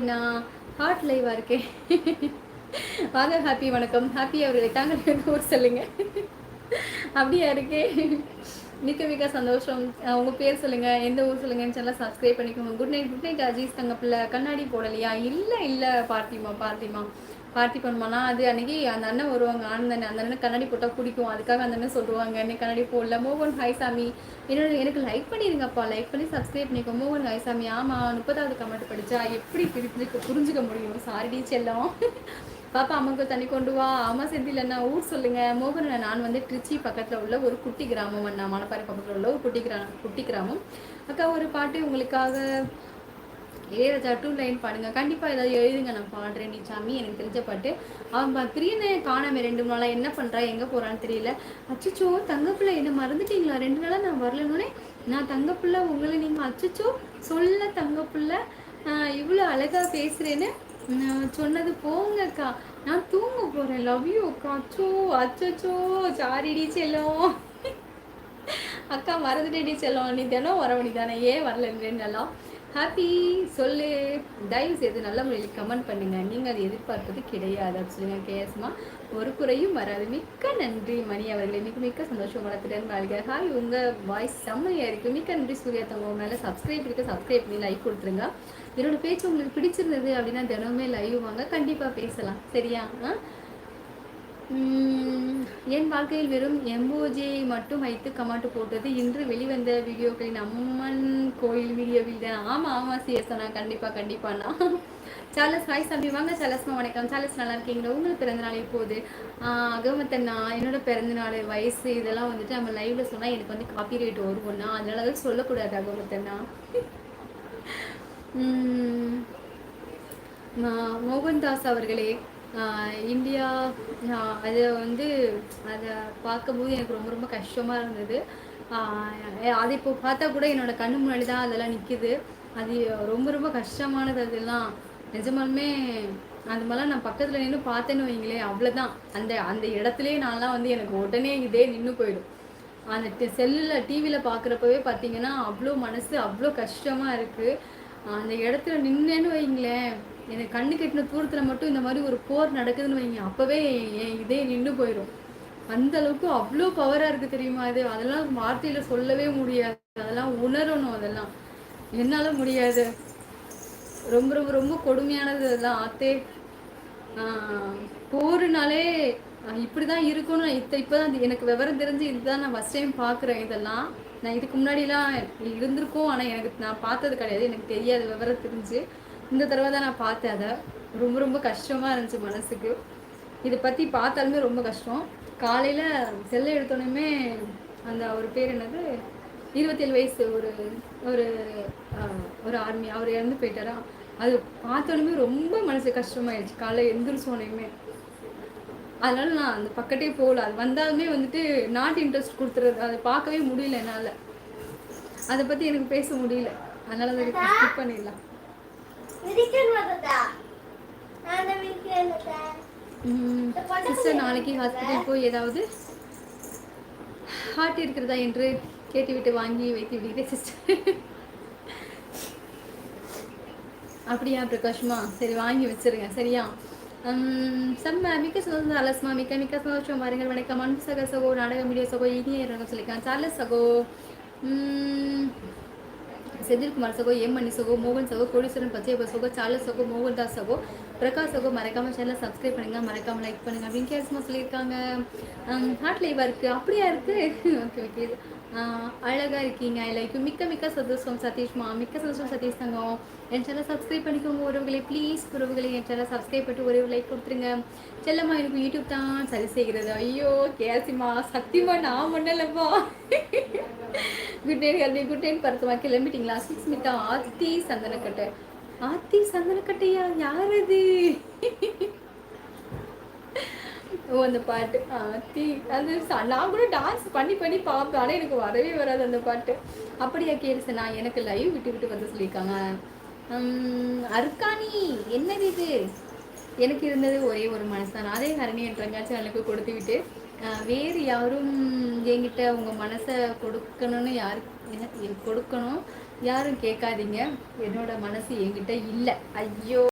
நான் ஹார்ட் லைவாக இருக்கேன். வாங்க ஹாப்பி, வணக்கம் ஹாப்பி அவர்களை தாங்கள் ஊர் சொல்லுங்க. அப்படியா இருக்கே, மிக்க மிக்க சந்தோஷம். உங்கள் பேர் சொல்லுங்கள், எந்த ஊர் சொல்லுங்கன்னு சொல்லலாம். சப்ஸ்கிரைப் பண்ணிக்கோங்க. Good night, good night Aziz தங்க பிள்ளை. கண்ணாடி போடலையா? இல்லை பார்த்தி பண்ணுமானா அது அன்னைக்கு அந்த அண்ணன் வருவாங்க. அந்த அண்ணன் கண்ணாடி போட்டால் பிடிக்கும், அதுக்காக அந்த அண்ணன் சொல்லுவாங்க அன்னைக்கு கண்ணாடி போடல. மோகன் ஹாய் சாமி, எனக்கு லைக் பண்ணிடுங்கப்பா, லைக் பண்ணி சப்ஸ்கிரைப் பண்ணிக்கோ. மோகன் ஹாய் சாமி. ஆமாம், 30வது கமெண்ட் படித்தா எப்படி புரிஞ்சுக்க முடியும்? சாரிடி செல்லம். பாப்பா அம்மாவுக்கு தண்ணி கொண்டு வா. அம்மா செந்தில் ஊர் சொல்லுங்க. மோகன், நான் வந்து திருச்சி பக்கத்தில் உள்ள ஒரு குட்டி கிராமம் அண்ணா, மணப்பாறை பக்கத்தில் உள்ள ஒரு குட்டி கிராமம். அக்கா ஒரு பாட்டு உங்களுக்காக இளையராஜா 2 லைன் பாடுங்க. கண்டிப்பாக ஏதாவது எழுதுங்க, நான் பாடுறேன். நீ சாமி எனக்கு தெரிஞ்ச பாட்டு. அவன் பிரியனை காணாம 2 நாளாக என்ன பண்ணுறா, எங்கே போகிறான்னு தெரியல. அச்சச்சோ தங்கப்பிள்ளை என்ன மறந்துட்டீங்களா? 2 நாளாக நான் வரலன்னே. நான் தங்கப்பிள்ளை உங்களை நீங்கள் அச்சச்சோ சொல்ல தங்கப்பிள்ளை இவ்வளோ அழகாக பேசுகிறேன்னு சொன்னது போங்கக்கா. நான் தூங்க போகிறேன். லவ் யூ அக்கா. அச்சோ சாரிடி செல்லம். அக்கா மறந்துட்டேடி செல்லம். நீ தினம் வர தானே, ஏன் வரலன்னு ஹாப்பி சொல்லு. தயவு செய்து நல்ல முறையில் கமெண்ட் பண்ணுங்க. நீங்கள் அதை எதிர்பார்ப்பது கிடையாது அப்படி சொல்லுங்க. கேஸ்மா ஒரு குறையும் வராது. மிக்க நன்றி மணி அவர்களை. மிக்க மிக்க சந்தோஷம். வளர்த்துடன் வாழ்க. ஹாய், உங்கள் வாய்ஸ் செம்மையாக இருக்குது. மிக்க நன்றி சூர்யா தங்க. மேலே சப்ஸ்கிரைப் பண்ணி லைக் கொடுத்துருங்க. என்னோட பேச்சு உங்களுக்கு பிடிச்சிருந்தது அப்படின்னா தினமுமே லைவ் வாங்க, கண்டிப்பாக பேசலாம். சரியா? என் வாழ்க்கையில் வெறும் எம்போஜியை மட்டும் வைத்து கமெண்ட் போட்டது இன்று வெளிவந்த வீடியோக்களின் அம்மன் கோயில் வீடியோவில் தான். ஆமாம் சிஎஸ் நான் கண்டிப்பாண்ணா. சார்லஸ் ஹாய் சாமி. வாங்க சார்லஸ்மா, வணக்கம். சார்லஸ் நல்லா இருக்கீங்களா? உங்களுக்கு பிறந்தநாள் இப்போது அகமத்தண்ணா. என்னோட பிறந்தநாள் வயசு இதெல்லாம் வந்துட்டு நம்ம லைவ்ல சொன்னால் எனக்கு வந்து காப்பி ரேட் வருவோம்னா, அதனால தான் சொல்லக்கூடாது அகமத்தண்ணா. மோகன்தாஸ் அவர்களே, இந்தியா அதை வந்து அதை பார்க்கும்போது எனக்கு ரொம்ப ரொம்ப கஷ்டமாக இருந்தது. அதை இப்போ பார்த்தா கூட என்னோட கண்ணு முன்னாடி தான் அதெல்லாம் நிற்கிது. அது ரொம்ப ரொம்ப கஷ்டமானது. அதெல்லாம் நிஜமாலுமே அந்த மாதிரிலாம் நான் பக்கத்தில் நின்று பார்த்தேன்னு வைங்களேன், அவ்வளோதான். அந்த அந்த இடத்துலையே நான்லாம் வந்து எனக்கு உடனே இதே நின்று போயிடும். அந்த செல்லில் டிவியில் பார்க்குறப்பவே பார்த்தீங்கன்னா அவ்வளோ மனசு அவ்வளோ கஷ்டமாக இருக்குது. அந்த இடத்துல நின்னேன்னு வைங்களேன், எனக்கு கண்ணு கெட்டின தூரத்தில் மட்டும் இந்த மாதிரி ஒரு போர் நடக்குதுன்னு வைங்க, அப்போவே என் இதே நின்று போயிடும். அந்த அளவுக்கு அவ்வளோ பவராக இருக்குது தெரியுமா இது. அதெல்லாம் வார்த்தையில் சொல்லவே முடியாது. அதெல்லாம் உணரணும். அதெல்லாம் என்னால் முடியாது. ரொம்ப ரொம்ப ரொம்ப கொடுமையானது அதெல்லாம். ஆத்தே போருனாலே இப்படி தான் இருக்கணும். இப்போதான் எனக்கு விவரம் தெரிஞ்சு இதுதான் நான் ஃபஸ்ட் டைம் பார்க்குறேன். இதெல்லாம் நான் இதுக்கு முன்னாடிலாம் இருந்திருக்கோம், ஆனால் எனக்கு நான் பார்த்தது கிடையாது. எனக்கு தெரியாது விவரம் தெரிஞ்சு. இந்த தடவை தான் நான் பார்த்தேன். அதை ரொம்ப ரொம்ப கஷ்டமாக இருந்துச்சு மனசுக்கு. இதை பற்றி பார்த்தாலுமே ரொம்ப கஷ்டம். காலையில் செல்லை எடுத்தோடனே அந்த ஒரு பேர் என்னது, 27 வயசு ஒரு ஒரு ஒரு ஆர்மி, அவர் இறந்து போயிட்டாரா. அது பார்த்தோன்னே ரொம்ப மனசு கஷ்டமாயிடுச்சு. காலையில் எந்திரிச்சோனையுமே. அதனால நான் அந்த பக்கத்தே போகல. அது வந்தாலுமே வந்துட்டு நாட் இன்ட்ரெஸ்ட் கொடுத்துறது, அதை பார்க்கவே முடியல என்னால். அதை பற்றி எனக்கு பேச முடியல. அதனால அதை ஸ்கிப் பண்ணிடலாம். சிஸ்டர் நாளைக்கு ஹாஸ்பிட்டல் போய் ஏதாவது ஹார்ட் இருக்கிறதா என்று கேட்டுவிட்டு வாங்கி வைத்து விடுகிறேன் சிஸ்டர். அப்படியா பிரகாஷ்மா? சரி வாங்கி வச்சிருங்க. சரியா? செம்ம மிக்க சந்தோஷம் சார்லஸ்மா. மிக்க மிக்க சந்தோஷம். பாருங்கள். வணக்கம் அன்பு சக சகோ, நாடக மீடியா சகோ, இனிய சொல்லியிருக்காங்க. சார்லஸ் சகோ, செந்தில்குமார் சகோ, எம் மணி சகோ, மோகன் சகோ, கோடீஸ்வரன் பச்சையப்ப சகோ, சார்லஸ் சகோ, மோகன்தாஸ் சகோ, பிரகாஷ் சகோ, மறக்காம சேனல் சப்ஸ்கிரைப் பண்ணுங்க, மறக்காம லைக் பண்ணுங்க அப்படின்னு கேஸ்மா சொல்லியிருக்காங்க. ஹார்ட் லைவா இருக்கு. அப்படியா இருக்கு? Okay okay. அழகாக இருக்கீங்க. I like you. மிக்க மிக்க சந்தோஷம் சதீஷ்மா. மிக்க சந்தோஷம் சதீஷ் தங்கம். என் சேனல் சப்ஸ்கிரைப் பண்ணிக்கோங்க உறவுகளை. ப்ளீஸ் உறவுகளை என் சேனல் சப்ஸ்கிரைப் பண்ணிட்டு ஒரு லைக் கொடுத்துருங்க. செல்லம்மா எனக்கு யூடியூப் தான் சரி செய்கிறது. ஐயோ கேசிமா, சத்தியமா நான் பண்ணலப்பா. குட் நைட் ஹர்னி. குட் நைட் பருத்தமா. கிளம்பிட்டீங்களா? ஸ்மிதா. ஆத்தி சந்தனக்கட்டை. ஆத்தி சந்தனக்கட்டையா? யார் அது? ஓ அந்த பாட்டு ஆத்தி. அது நான் கூட டான்ஸ் பண்ணி பார்ப்பேன், ஆனால் எனக்கு வரவே வராது அந்த பாட்டு. அப்படியா கேள்வி. நான் எனக்கு லைவ் விட்டு வந்து சொல்லியிருக்காங்க. அர்க்கானி என்னது இது? எனக்கு இருந்தது ஒரே ஒரு மனசு தான். அதே ஹரணி என் தங்காச்சி எனக்கு கொடுத்து விட்டு வேறு யாரும் என்கிட்ட உங்கள் மனசை கொடுக்கணும்னு கொடுக்கணும் யாரும் கேட்காதீங்க. என்னோட மனசு என்கிட்ட இல்லை. ஐயோ.